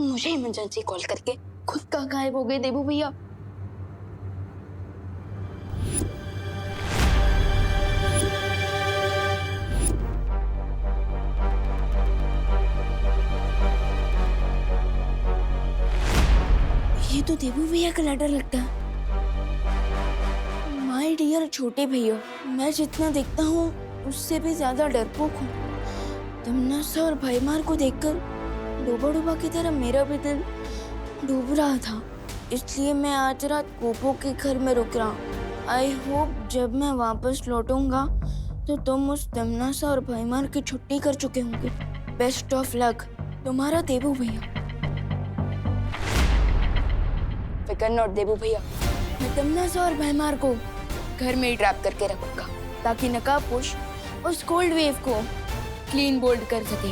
मुझे emergency call करके खुद का गायब हो गए देबू भैया। ये तो देबू भैया का लेटर लगता है। माय डियर छोटे भैया, मैं जितना देखता हूँ उससे भी ज्यादा डरपोक हूँ। तमन्ना और भाईमार को देखकर डूबा डूबा की तरह मेरा भी दिल डूब रहा था, इसलिए मैं आज रात कोपो के घर में रुक रहा हूँ। आई होप जब मैं वापस लौटूंगा तो तुम उस तमन्ना और भाईमार की छुट्टी कर चुके होंगे। बेस्ट ऑफ लक, तुम्हारा देबू भैया। फिकर नॉट देबू भैया, मैं तमन्ना और भाईमार को घर में ही ट्रैप करके रखूंगा ताकि नकाबपोश उस कोल्ड वेव को क्लीन बोल्ड कर सके।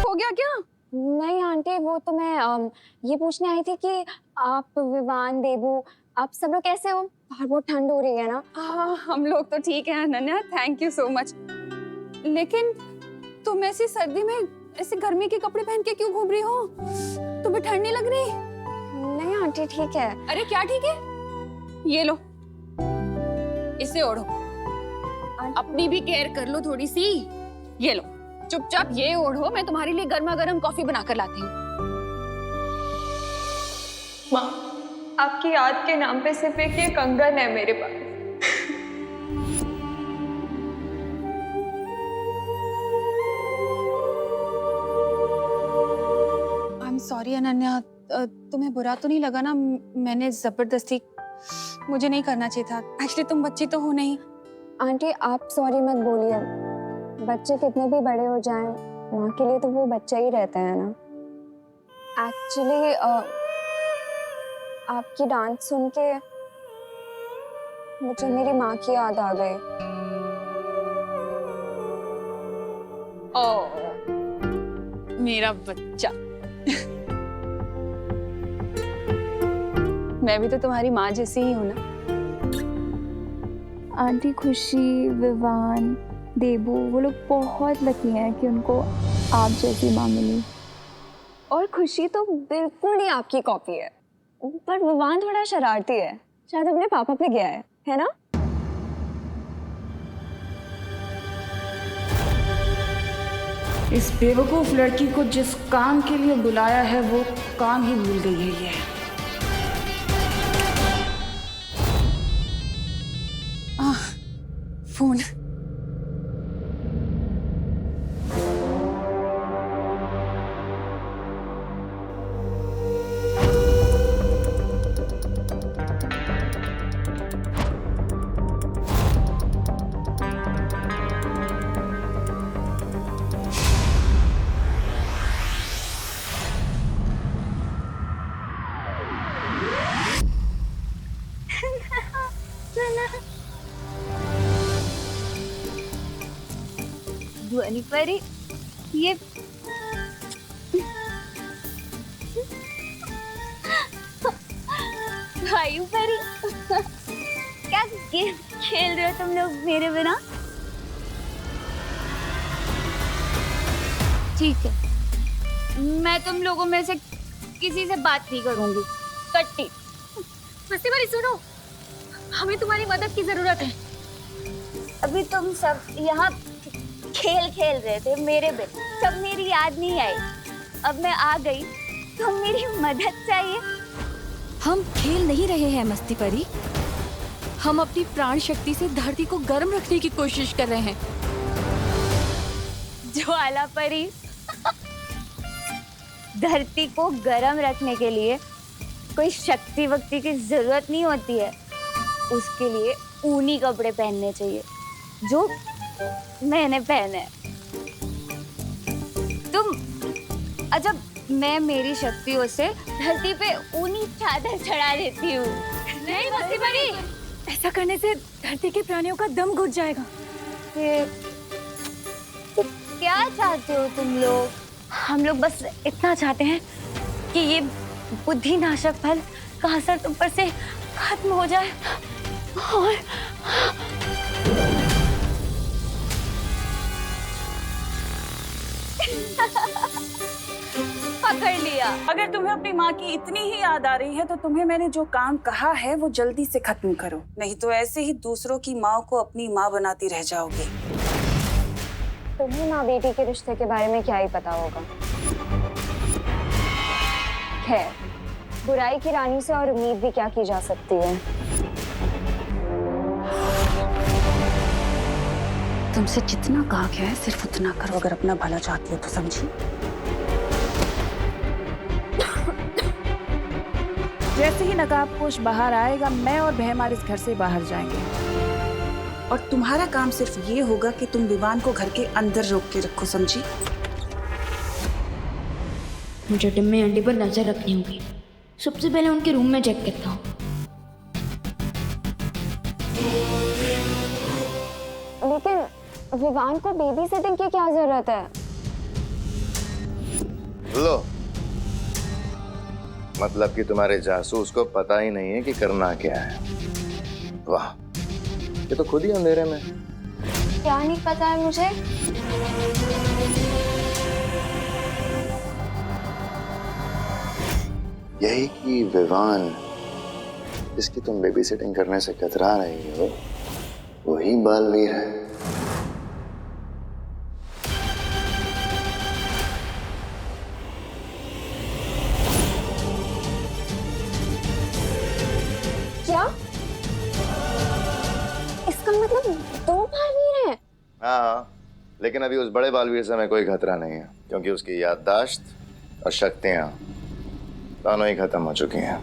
हो गया क्या? नहीं आंटी, वो तो मैं ये पूछने आई थी कि आप, विवान, देबू, आप सब लोग कैसे हो? बाहर बहुत ठंड हो रही है ना। हाँ, हम लोग तो ठीक है Ananya, thank you so much. लेकिन तुम ऐसी सर्दी में ऐसे गर्मी के कपड़े पहन के क्यों घूम रही हो? तुम्हें ठंड नहीं लग रही? नहीं आंटी ठीक है। अरे क्या ठीक है? ये लो, इसे ओढ़ो, अपनी भी केयर कर लो थोड़ी सी। ये लो, चुपचाप ये ओढ़ो, मैं तुम्हारे लिए गर्मा गर्म कॉफी बनाकर लाती हूँ। माँ, आपकी याद के नाम पे सिर्फ एक ये कंगन है मेरे पास। आई एम सॉरी अनन्या, तुम्हें बुरा तो नहीं लगा ना? मैंने जबरदस्ती, मुझे नहीं करना चाहिए था। एक्चुअली तुम बच्ची तो हो नहीं। आंटी आप सॉरी मत बोलिए, बच्चे कितने भी बड़े हो जाएं, माँ के लिए तो वो बच्चा ही रहता है ना। एक्चुअली आपकी डांस सुन के मुझे मेरी माँ की याद आ गई। ओह, मेरा बच्चा। मैं भी तो तुम्हारी माँ जैसी ही हूँ ना। आंटी खुशी, विवान, देबू, वो लोग बहुत लकी हैं कि उनको आप जैसी माँ मिली। और खुशी तो बिल्कुल ही आपकी कॉपी है, पर विवान थोड़ा शरारती है, शायद अपने पापा पे गया है ना? इस बेवकूफ लड़की को जिस काम के लिए बुलाया है वो काम ही भूल गई है ये। फोन। ध्वनि परी, ये भाई परी, क्या गेम खेल रहे हो तुम लोग मेरे बिना? ठीक है, मैं तुम लोगों में से किसी से बात नहीं करूंगी, कट्टी। मस्ती भरी सुनो, हमें तुम्हारी मदद की जरूरत है। अभी तुम सब यहाँ खेल खेल रहे थे मेरे बिन, तब मेरी याद नहीं आई। अब मैं आ गई तो मेरी मदद चाहिए। हम खेल नहीं रहे हैं मस्ती परी, हम अपनी प्राण शक्ति से धरती को गर्म रखने की कोशिश कर रहे हैं। ज्वाला परी, धरती को गर्म रखने के लिए कोई शक्ति वक्ति की जरूरत नहीं होती है, उसके लिए ऊनी कपड़े पहनने चाहिए जो मैंने पहने। तुम अजब, मैं मेरी शक्तियों से धरती पे ऊनी चादर चढ़ा देती हूँ। नहीं मस्ती परी, ऐसा करने से धरती के प्राणियों का दम घुट जाएगा। क्या चाहते हो तुम लोग? हम लोग बस इतना चाहते हैं कि ये बुद्धिनाशक फल का असर तुम पर से खत्म हो जाए और कर लिया। अगर तुम्हें अपनी माँ की इतनी ही याद आ रही है तो तुम्हें मैंने जो काम कहा है वो जल्दी से खत्म करो, नहीं तो ऐसे ही दूसरों की माँ को अपनी माँ बनाती रह जाओगी। तुम्हें माँ बेटी के रिश्ते के बारे में क्या ही पता होगा। खैर, बुराई की रानी से और उम्मीद भी क्या की जा सकती है। तुमसे जितना कहा गया है सिर्फ उतना करो, अगर अपना भला चाहती हो तो, समझी? जैसे ही नकाबपोश बाहर आएगा, मैं और भैमार इस घर से बाहर जाएंगे और तुम्हारा काम सिर्फ ये होगा कि तुम विवान को घर के अंदर रोक के रखो, समझी? मुझे टिम्मी आंटी पर नजर रखनी होगी। सबसे पहले उनके रूम में चेक करता हूँ। लेकिन विवान को बेबी सिटिंग की क्या जरूरत है? लो, मतलब कि तुम्हारे जासूस को पता ही नहीं है कि करना क्या है। वाह, ये तो खुद ही अंधेरे में। क्या नहीं पता है मुझे? यही कि विवान जिसकी तुम बेबी सिटिंग करने से कतरा रही हो, वही बालवीर है। क्या? इसका मतलब 2 बालवीर हैं? हाँ, लेकिन अभी उस बड़े बालवीर से हमें कोई खतरा नहीं है, क्योंकि उसकी याददाश्त और शक्तियां दोनों ही खत्म हो चुकी हैं।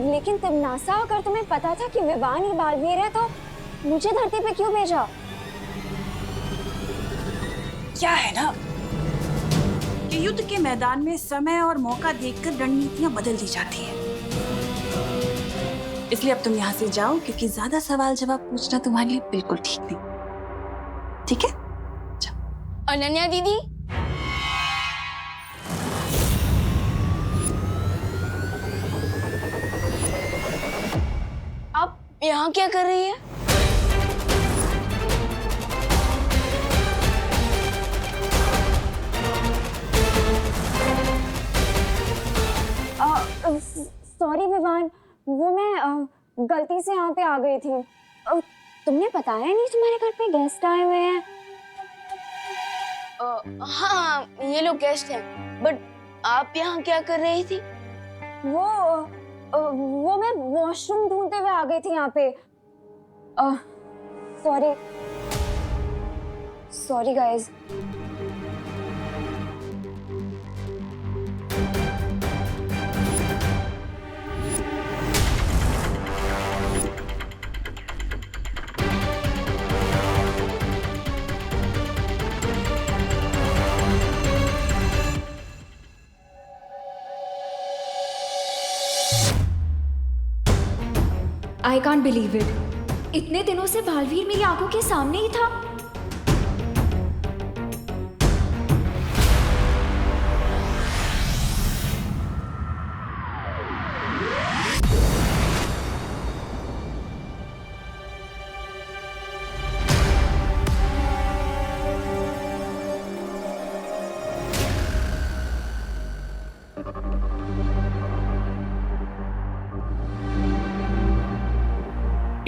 लेकिन तिमनासा, अगर तुम्हें पता था कि विवान ही बालवीर है तो मुझे धरती पे क्यों भेजा? क्या है ना कि युद्ध के मैदान में समय और मौका देखकर रणनीतियां बदल दी जाती हैं। इसलिए अब तुम यहाँ से जाओ, क्योंकि ज्यादा सवाल जवाब पूछना तुम्हारे लिए बिल्कुल ठीक नहीं। ठीक है? अनन्या दीदी, आप यहाँ क्या कर रही है? सॉरी विवान, वो मैं गलती से यहाँ पे आ गई थी। तुमने बताया नहीं तुम्हारे घर पे गेस्ट आए हुए हैं? हाँ, ये लोग गेस्ट हैं, बट आप यहाँ क्या कर रही थी? वो मैं वॉशरूम ढूंढते हुए आ गई थी यहाँ पे। Sorry guys. I can't believe it. इतने दिनों से बालवीर मेरी आंखों के सामने ही था।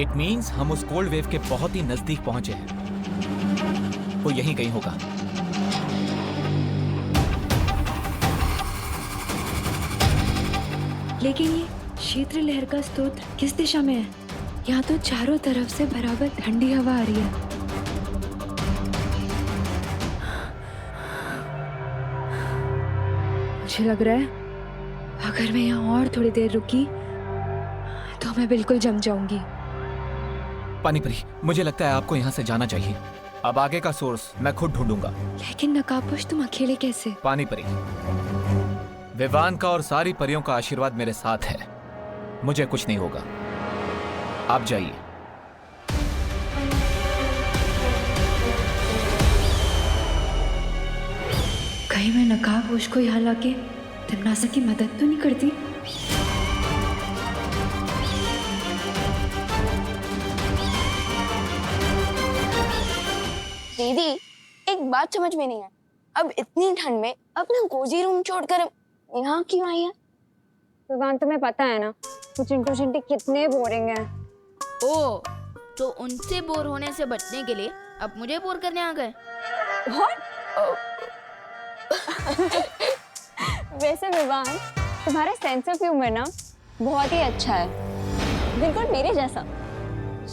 इट मीन्स हम उस कोल्ड वेव के बहुत ही नजदीक पहुंचे हैं। वो यहीं कहीं होगा। लेकिन ये शीतल लहर का स्रोत किस दिशा में है? यहाँ तो चारों तरफ से बराबर ठंडी हवा आ रही है। मुझे लग रहा है अगर मैं यहाँ और थोड़ी देर रुकी तो मैं बिल्कुल जम जाऊंगी। पानीपरी, मुझे लगता है आपको यहाँ से जाना चाहिए। अब आगे का सोर्स मैं खुद ढूंढूंगा। लेकिन नकाबपोश, तुम अकेले कैसे? पानीपरी, विवान का और सारी परियों का आशीर्वाद मेरे साथ है। मुझे कुछ नहीं होगा। आप जाइए। कहीं मैं नकाबपोश को यहाँ लाके तिमनासा की मदद तो नहीं करती? दीदी, एक बात समझ में नहीं आई। अब इतनी ठंड में अपना कोजी रूम छोड़कर यहाँ क्यों आई है? विवान, तुम्हें पता है ना वो चिंटू चिंटी कितने बोरिंग है। ओ, तो उनसे बोर होने से बचने के लिए अब मुझे बोर करने आ गए। वैसे विवान, तुम्हारा सेंस ऑफ ह्यूमर ना बहुत ही अच्छा है, बिल्कुल मेरे जैसा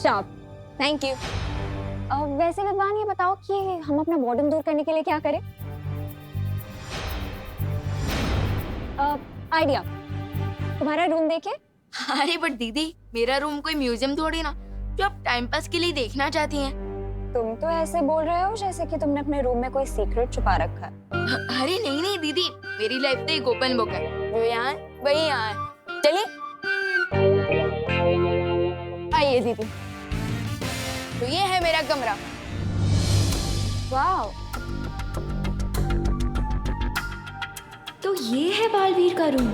शार्प। Thank you. वैसे विवान, ये बताओ कि हम अपना बोर्डम दूर करने के लिए क्या करें? आइडिया, तुम्हारा रूम देखे? अरे बट दीदी, मेरा रूम कोई म्यूजियम थोड़ी ना जो आप टाइम पास के लिए देखना चाहती हैं। तुम तो ऐसे बोल रहे हो जैसे कि तुमने अपने रूम में कोई सीक्रेट छुपा रखा है। अरे नहीं नहीं दीदी, मेरी लाइफ तो एक ओपन बुक है, जो यहाँ है वही यहाँ है। चलिए आइए दीदी, तो ये है मेरा कमरा। वाह, तो ये है बालवीर का रूम।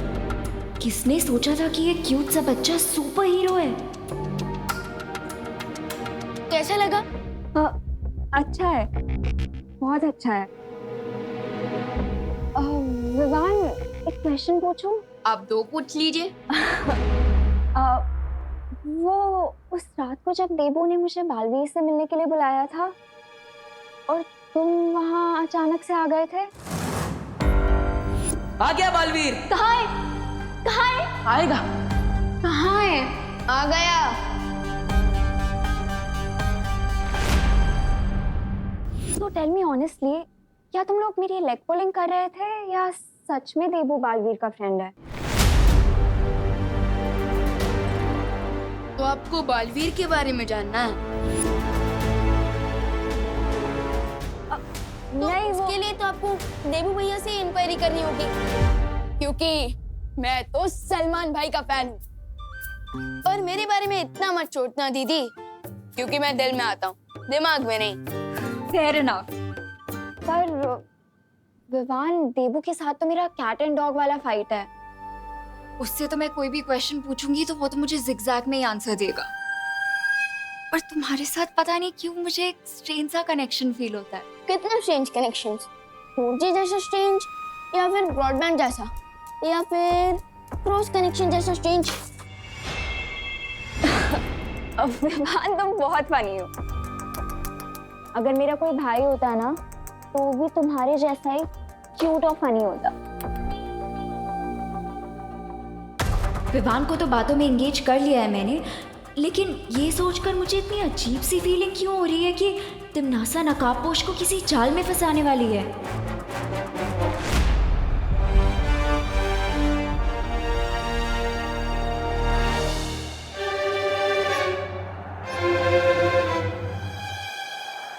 किसने सोचा था कि ये क्यूट सा बच्चा सुपर हीरो है? कैसा लगा? अच्छा है, बहुत अच्छा है। विवान, एक क्वेश्चन पूछूं? आप दो पूछ लीजिए। वो उस रात को जब देबू ने मुझे बालवीर से मिलने के लिए बुलाया था और तुम वहाँ अचानक से आ गए थे। आ गया बालवीर। कहाँ है? कहाँ है? आएगा। कहाँ है? आ गया। तो टेल मी ऑनेस्टली, क्या तुम लोग मेरी लेग पुलिंग कर रहे थे या सच में देबू बालवीर का फ्रेंड है? तो आपको बालवीर के बारे में जानना है? तो नहीं, उसके लिए तो आपको देबू भैया से इंक्वायरी करनी होगी, क्योंकि मैं तो सलमान भाई का फैन हूँ। और मेरे बारे में इतना मत सोचना दीदी, क्योंकि मैं दिल में आता हूँ, दिमाग में नहीं। Fair enough. पर विवान, देबू के साथ तो मेरा कैट एंड डॉग वाला फाइट है। उससे तो मैं कोई भी क्वेश्चन पूछूंगी तो वो तो मुझे जिगजैग में ही आंसर देगा। और तुम्हारे साथ पता नहीं क्यों मुझे एक स्ट्रेंज सा कनेक्शन फील होता है। कितना स्ट्रेंज कनेक्शंस? 4G जैसा स्ट्रेंज, या फिर ब्रॉडबैंड जैसा, या फिर क्रॉस कनेक्शन जैसा स्ट्रेंज? विवान, तुम बहुत फनी हो। अगर मेरा कोई भाई होता ना तो वो भी तुम्हारे जैसा ही क्यूट और फनी होता। विवान को तो बातों में एंगेज कर लिया है मैंने, लेकिन ये सोचकर मुझे इतनी अजीब सी फीलिंग क्यों हो रही है कि तिमनासा नकाबपोश को किसी जाल में फंसाने वाली है।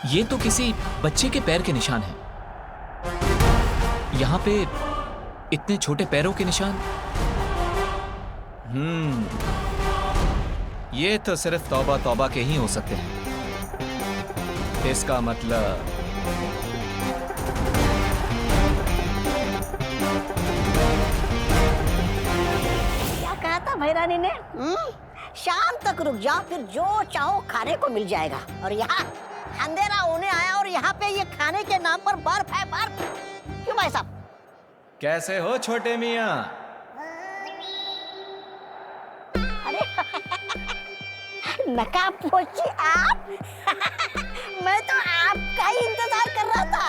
ये तो किसी बच्चे के पैर के निशान हैं। यहाँ पे इतने छोटे पैरों के निशान। ये तो सिर्फ तौबा तौबा के ही हो सकते हैं। इसका मतलब क्या कहा था भैरानी ने? शाम तक रुक जाओ, फिर जो चाहो खाने को मिल जाएगा। और यहाँ अंधेरा होने आया और यहाँ पे ये खाने के नाम पर बर्फ है, बर्फ। क्यों भाई साहब? कैसे हो छोटे मियाँ? अरे नकाबपोशी आप? मैं तो आपका ही इंतजार कर रहा था।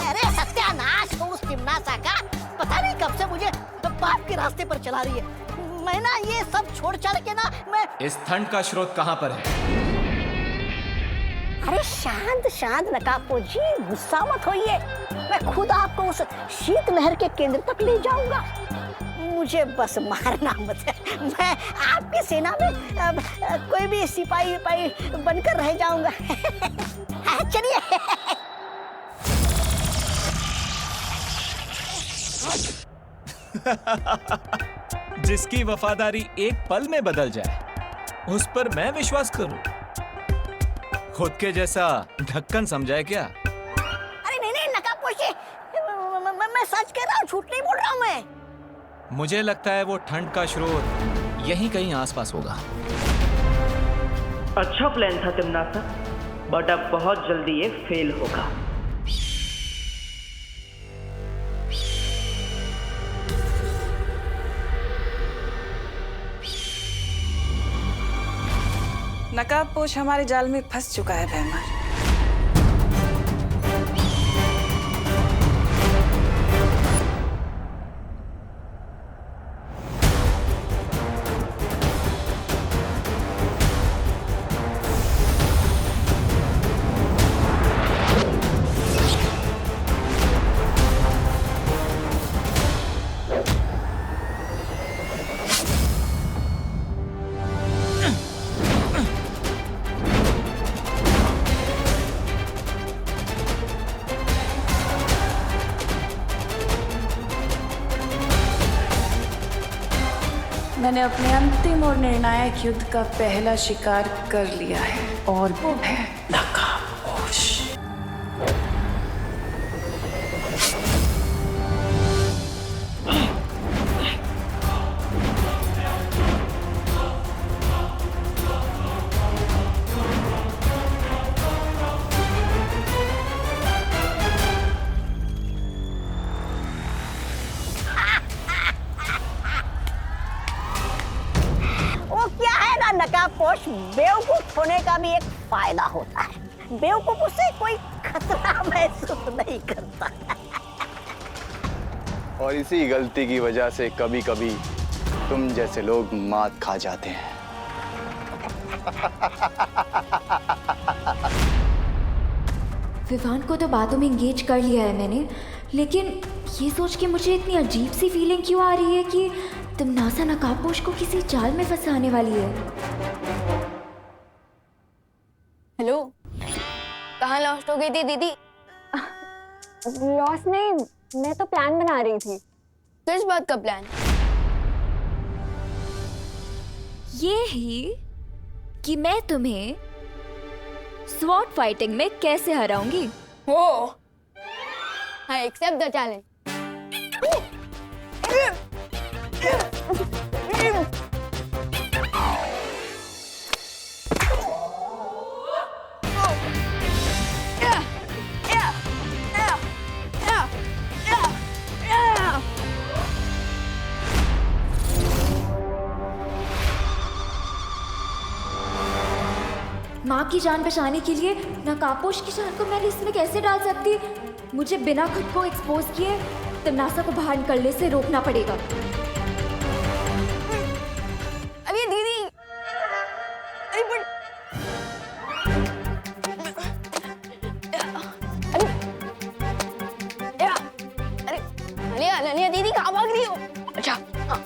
अरे सत्यानाश हो उस तिमनासा का, पता नहीं कब से मुझे पाप के रास्ते पर चला रही है। मैं ना ये सब छोड़ छाड़ के ना मैं। इस ठंड का स्रोत कहाँ पर है? अरे शांत शांत नकाबपोशी, गुस्सा मत होइए। मैं खुद आपको उस शीत लहर के केंद्र तक ले जाऊंगा। मुझे बस मारना मत है। मैं आपकी सेना में कोई भी सिपाही विपाही बनकर रह जाऊंगा। चलिए। जिसकी वफादारी एक पल में बदल जाए, उस पर मैं विश्वास करूं? खुद के जैसा ढक्कन समझा है क्या? अरे नहीं नहीं नकाबपोशी, मैं सच कह रहा हूँ, झूठ नहीं बोल रहा हूँ मैं। मुझे लगता है वो ठंड का स्रोत यहीं कहीं आसपास होगा। अच्छा प्लान था तिमनासा, बट अब बहुत जल्दी ये फेल होगा। नकाबपोश हमारे जाल में फंस चुका है भैमार। मैंने अपने अंतिम और निर्णायक युद्ध का पहला शिकार कर लिया है और वो है नकाबपोश। नकाबपोश बेवकूफ होने का भी एक फायदा होता है। बेवकूफ से कोई खतरा महसूस नहीं करता। और इसी गलती की वजह से कभी कभी तुम जैसे लोग मात खा जाते हैं। विवान को तो बातों में एंगेज कर लिया है मैंने, लेकिन ये सोच के मुझे इतनी अजीब सी फीलिंग क्यों आ रही है कि तमन्ना नकाबपोश को किसी जाल में फंसाने वाली है। हेलो, कहाँ लॉस्ट हो गई थी दीदी? लॉस नहीं, मैं तो प्लान बना रही थी। किस बात का प्लान? ये ही कि मैं तुम्हें स्वॉर्ड फाइटिंग में कैसे हराऊंगी। हो, हाँ, एक्सेप्ट द चैलेंज। माँ की जान बचाने के लिए नकाबपोश की जान को मैंने इसमें कैसे डाल सकती? मुझे बिना खुद को एक्सपोज किए तमन्ना को बाहर निकलने से रोकना पड़ेगा। अरे दीदी, अरे अनन्या दीदी कहाँ भाग रही हो? अच्छा, हाँ।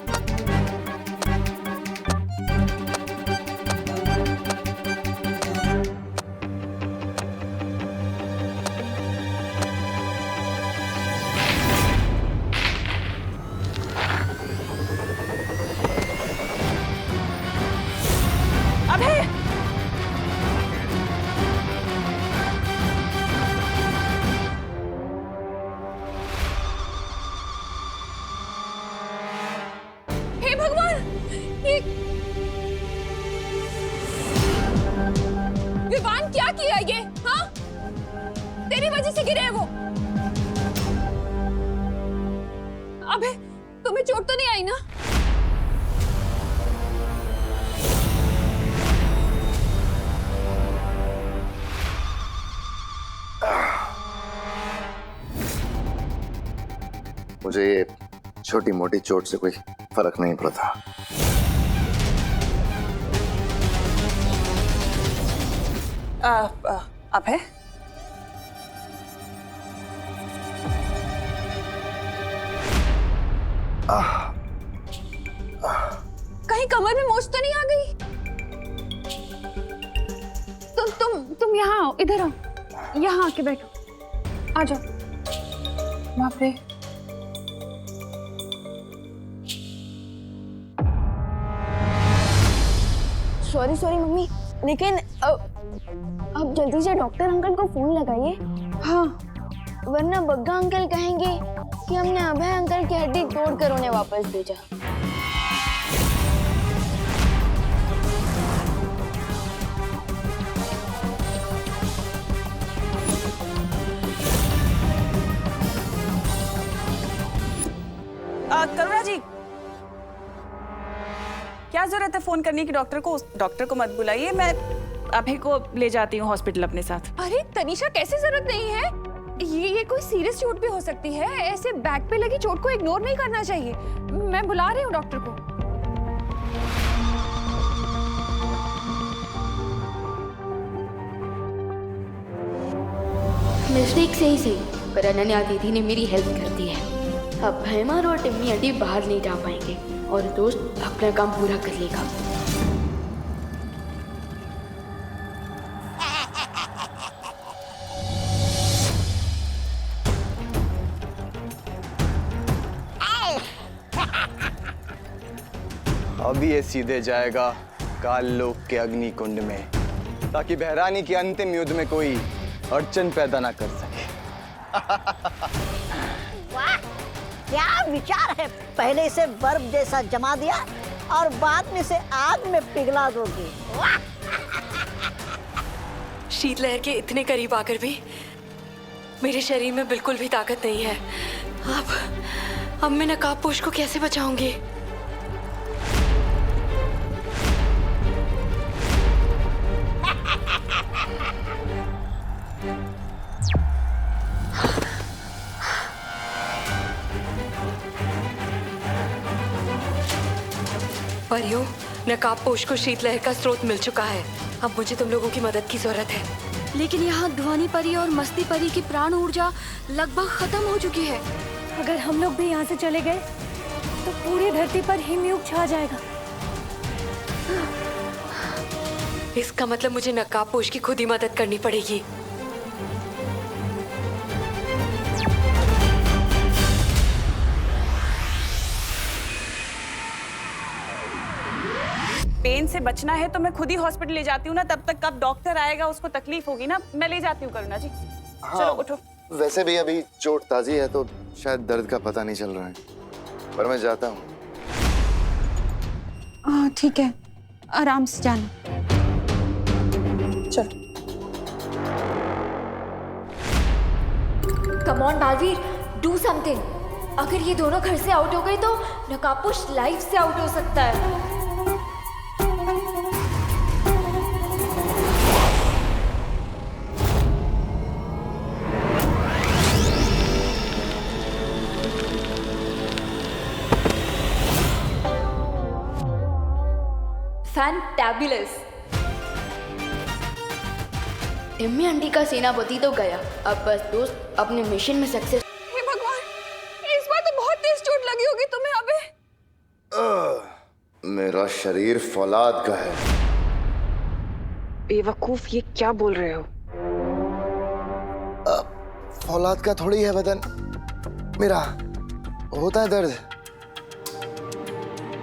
विवान क्या किया ये? हाँ, तेरी वजह से गिरे वो। अबे, तुम्हें चोट तो नहीं आई ना? मुझे ये छोटी मोटी चोट से कोई फर्क नहीं पड़ता। अभय, कहीं कमर में मोच तो नहीं आ गई? तुम यहाँ आओ, इधर आओ, यहाँ आके बैठो, आ जाओ। बाप रे, सॉरी मम्मी, लेकिन अब जल्दी से डॉक्टर अंकल को फोन लगाइए। हाँ, वरना बग्गा अंकल कहेंगे कि हमने अभय अंकल की हड्डी तोड़कर उन्हें वापस भेजा। करुणा जी, क्या जरूरत है फोन करने की डॉक्टर को? डॉक्टर को मत बुलाइए, मैं अभी को ले जाती हूँ हॉस्पिटल अपने साथ। अरे तनीषा, कैसे जरूरत नहीं है? ये कोई सीरियस चोट भी हो सकती है। ऐसे बैक पे लगी चोट को इग्नोर नहीं करना चाहिए। मैं बुला रही हूँ डॉक्टर को। मिस्टेक से ही सही, पर अनन्या दीदी ने मेरी हेल्प कर दी है। अब भैमार और टिम्मी आंटी बाहर नहीं जा पाएंगे और दोस्त अपना काम पूरा कर लेगा। अभी ये सीधे जाएगा काल लोक के अग्नि कुंड में, ताकि बहरानी के अंतिम युद्ध में कोई अड़चन पैदा ना कर सके। वाह, क्या विचार है! पहले इसे बर्फ जैसा जमा दिया और बाद में इसे आग में पिघला दोगे। शीतलहर के इतने करीब आकर भी मेरे शरीर में बिल्कुल भी ताकत नहीं है। अब मैं नकाबपोश को कैसे बचाऊंगी? परियों, नकाबपोश को शीतलहर का स्रोत मिल चुका है। अब मुझे तुम लोगों की मदद की जरूरत है। लेकिन यहाँ ध्वनि परी और मस्ती परी की प्राण ऊर्जा लगभग खत्म हो चुकी है। अगर हम लोग भी यहाँ से चले गए तो पूरी धरती पर हिमयुग छा जाएगा। इसका मतलब मुझे नकाबपोश की खुद ही मदद करनी पड़ेगी। पेन से बचना है तो मैं खुद ही हॉस्पिटल ले जाती हूँ ना, तब तक कब डॉक्टर आएगा उसको तकलीफ होगी ना। मैं ले जाती हूँ करुणा जी। हाँ, चलो उठो। वैसे भी अभी चोट ताजी है तो शायद दर्द का पता नहीं चल रहा है, पर मैं जाता हूँ। हाँ ठीक है, आराम से जाना। चलो। Come on Baalveer, do something. अगर ये दोनों घर से आउट हो गए तो नकाबपोश लाइफ से आउट हो सकता है। फैंटाबुलस। टिम्मी आंटी का सेनापति तो गया, अब बस दोस्त अपने मिशन में सक्सेस। हे भगवान, इस बार तो बहुत तेज चोट लगी होगी तुम्हें अबे। मेरा शरीर फौलाद का है। बेवकूफ, ये क्या बोल रहे हो? फौलाद का थोड़ी है बदन मेरा, होता है दर्द।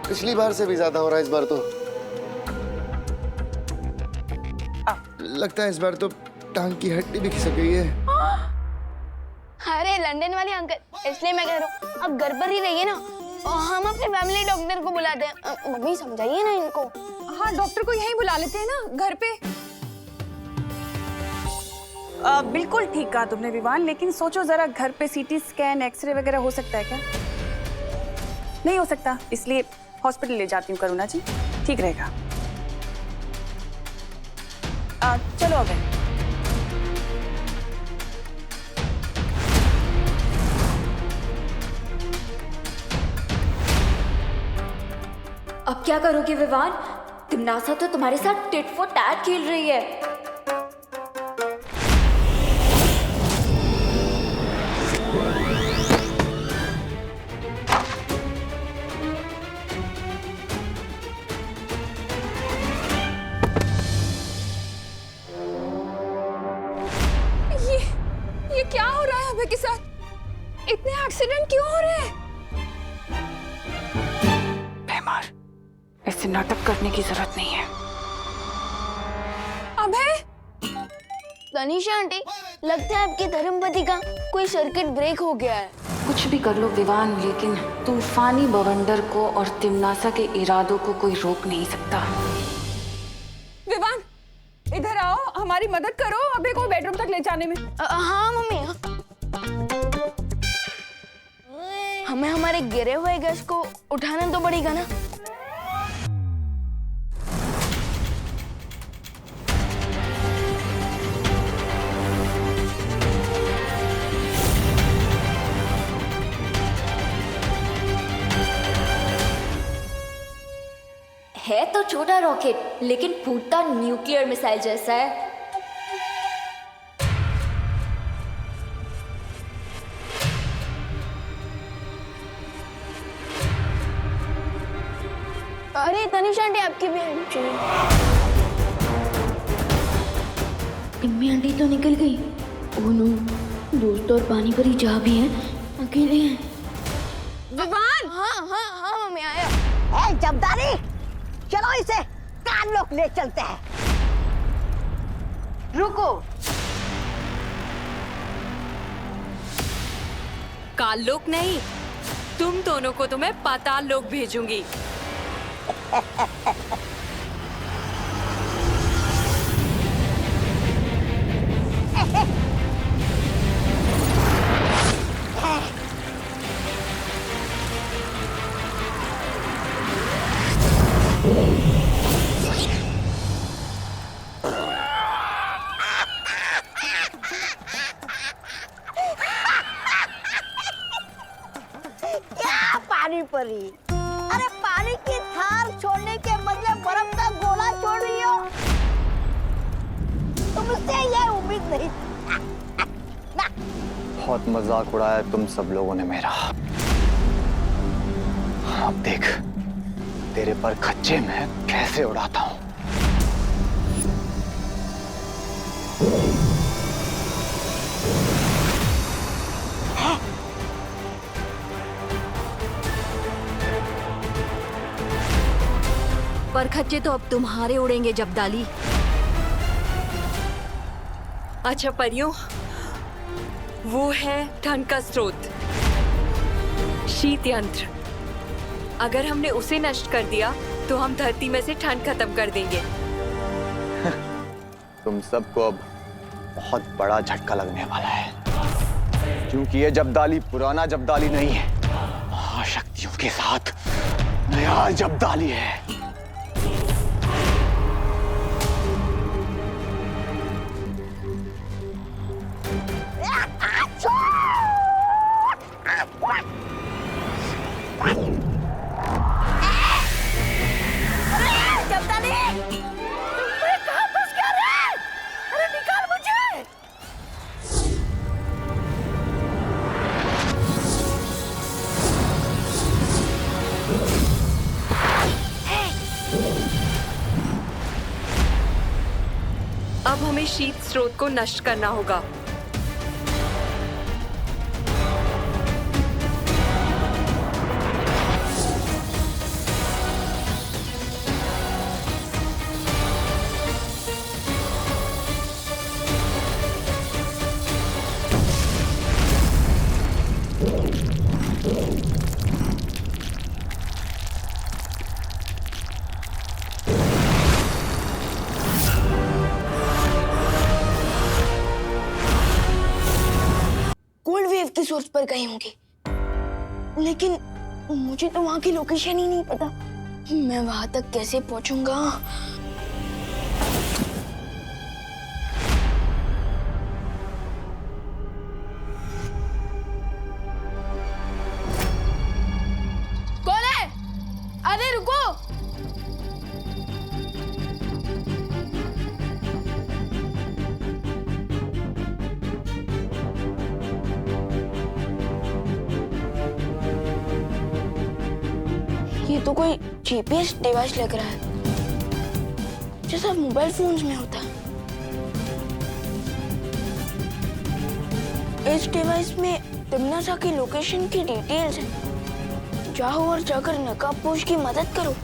पिछली बार से भी ज्यादा हो रहा है इस बार तो। लगता है इस बार तो टांग की हड्डी भी खिसक गई है। अरे लंदन वाले अंकल, इसलिए मैं कह रहा हूँ अब घर पर ही रहिए ना, और हम अपने फैमिली डॉक्टर को बुलाते हैं। मम्मी समझाइए ना इनको। हाँ, डॉक्टर को यहीं बुला लेते हैं ना घर पे। बिल्कुल ठीक कहा तुमने विवान, लेकिन सोचो जरा, घर पे सीटी स्कैन, एक्सरे वगैरह हो सकता है क्या? नहीं हो सकता, इसलिए हॉस्पिटल ले जाती हूँ करुणा जी, ठीक रहेगा। चलो अबे। अब क्या करोगे विवान? तिमनासा तो तुम्हारे साथ टिट फॉर टैट खेल रही है। ये क्या हो रहा है अबे के साथ? इतने एक्सीडेंट क्यों हो रहे हैं? बेमार, ऐसे नाटक करने की जरूरत नहीं है। अबे तनीषा आंटी, लगता है आपके धर्मपति का कोई सर्किट ब्रेक हो गया है। कुछ भी कर लो विवान, लेकिन तूफानी बवंडर को और तिमनासा के इरादों को कोई रोक नहीं सकता। विवान, इधर आओ, हमारी मदद करो अबे को बेडरूम तक ले जाने में। हाँ मम्मी, हमें हमारे गिरे हुए गैस को उठाना तो पड़ेगा ना। है तो छोटा रॉकेट, लेकिन फूटता न्यूक्लियर मिसाइल जैसा है। अरे तनिषा आंटी, आपकी भी हेल्प चाहिए। इम्मी आंटी तो निकल गई। ओह नो, दोस्त और पानी परी जा भी हैं, अकेले हैं। विवान! हाँ मम्मी आया। ए जबदारी, चलो इसे कान लोग ले चलते हैं। रुको। काल लोक नहीं, तुम दोनों को तो मैं पाताल लोक भेजूंगी। क्या पानी परी? अरे पानी की थार छोड़ने के बदले बर्फ का गोला छोड़ रही हो। तुमसे ये उम्मीद नहीं थी। बहुत मजाक उड़ाया तुम सब लोगों ने मेरा। अब देख तेरे पर खच्चे में कैसे उड़ाता हूँ। पर खच्चे तो अब तुम्हारे उड़ेंगे जबदाली। अच्छा परियों, वो है ठंड का स्रोत, शीत यंत्र। अगर हमने उसे नष्ट कर दिया तो हम धरती में से ठंड खत्म कर देंगे। तुम सबको अब बहुत बड़ा झटका लगने वाला है, क्योंकि ये जबदाली पुराना जबदाली नहीं है, महाशक्तियों के साथ नया जबदाली है। अब हमें शीत स्रोत को नष्ट करना होगा। कोल्ड वेव की सोर्स पर गई होंगी, लेकिन मुझे तो वहां की लोकेशन ही नहीं पता। मैं वहां तक कैसे पहुंचूंगा? कौन है? अरे रुको! ये तो कोई जीपीएस डिवाइस लग रहा है, जैसा मोबाइल फोन्स में होता है। इस डिवाइस में तिमनासा की लोकेशन की डिटेल्स हैं। जाओ और जाकर नकाबपोश की मदद करो।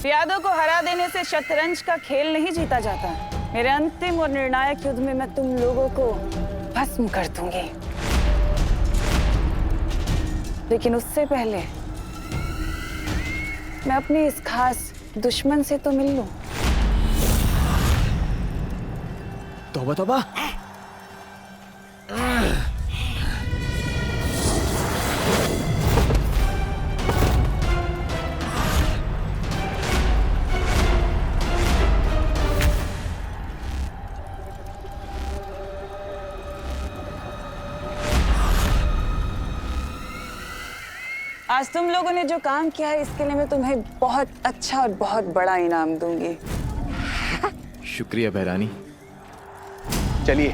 प्यादों को हरा देने से शतरंज का खेल नहीं जीता जाता। मेरे अंतिम और निर्णायक युद्ध में मैं तुम लोगों को भस्म कर दूंगी, लेकिन उससे पहले मैं अपने इस खास दुश्मन से तो मिल लूं। तौबा तौबा। आज तुम लोगों ने जो काम किया है इसके लिए मैं तुम्हें बहुत अच्छा और बहुत बड़ा इनाम दूंगी। शुक्रिया बहरानी। चलिए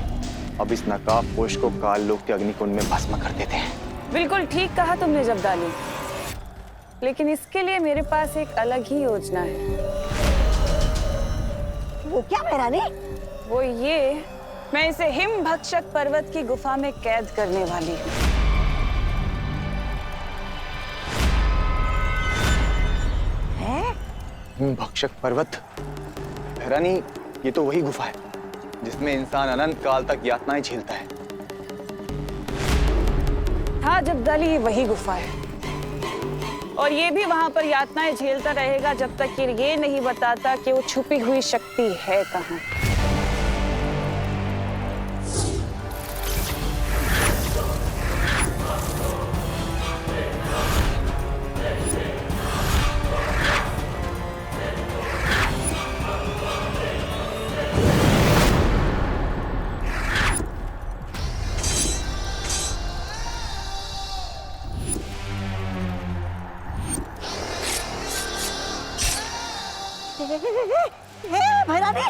अब इस नकाबपोश को काल लोक के अग्निकुंड में भस्म कर देते हैं। बिल्कुल ठीक कहा तुमने जब्दाली, लेकिन इसके लिए मेरे पास एक अलग ही योजना है। वो क्या बहरानी? वो ये, मैं इसे हिम भक्षक पर्वत की गुफा में कैद करने वाली हूँ। हिम भक्षक पर्वत? बहरानी ये तो वही गुफा है जिसमें इंसान अनंत काल तक यातनाएं झेलता है। हाँ जब्दाली, ये वही गुफा है और ये भी वहां पर यातनाएं झेलता रहेगा जब तक ये नहीं बताता कि वो छुपी हुई शक्ति है कहाँ। भैरानी,